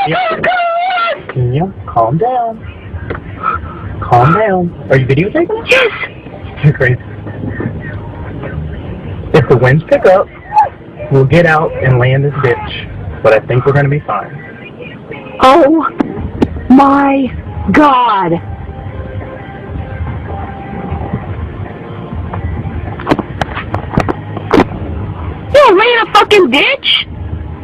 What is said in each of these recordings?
God! Kenya, calm down. Calm down. Are you videotaping it? Yes! You're crazy. If the winds pick up, we'll get out and land this ditch. But I think we're going to be fine. Oh my God! You ran a fucking ditch?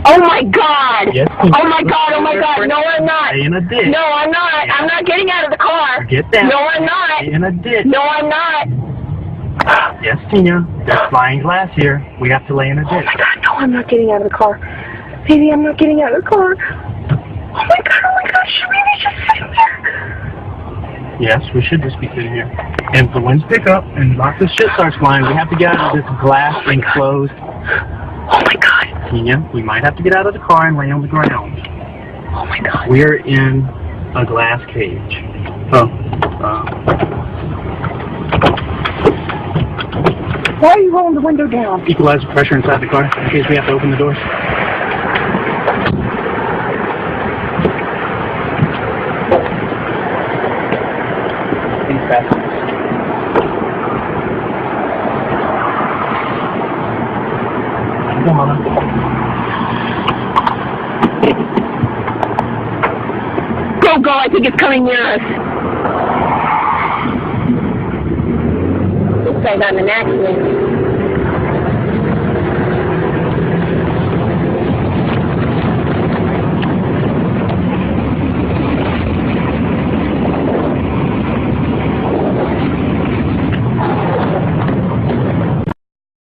Oh my God! Yes, oh my God! Oh my God! No, I'm not. Stay in a ditch. No, I'm not. I'm not getting out of the car. Get down. No, I'm not. Stay in a ditch. No, I'm not. Yes, Tina. There's flying glass here. We have to lay in a ditch. Oh my God! No, I'm not getting out of the car. Baby, I'm not getting out of the car. Oh my God! Oh my God! Should we be just sitting there? Yes, we should just be sitting here. And if the winds pick up and lots of shit starts flying, we have to get out of this glass enclosed. Oh my God! Tina, we might have to get out of the car and lay on the ground. Oh my God! We're in a glass cage. Why are you rolling the window down? Equalize the pressure inside the car in case we have to open the doors. These fasteners. Come on. Go! I think it's coming near us. Looks like I'm an accident.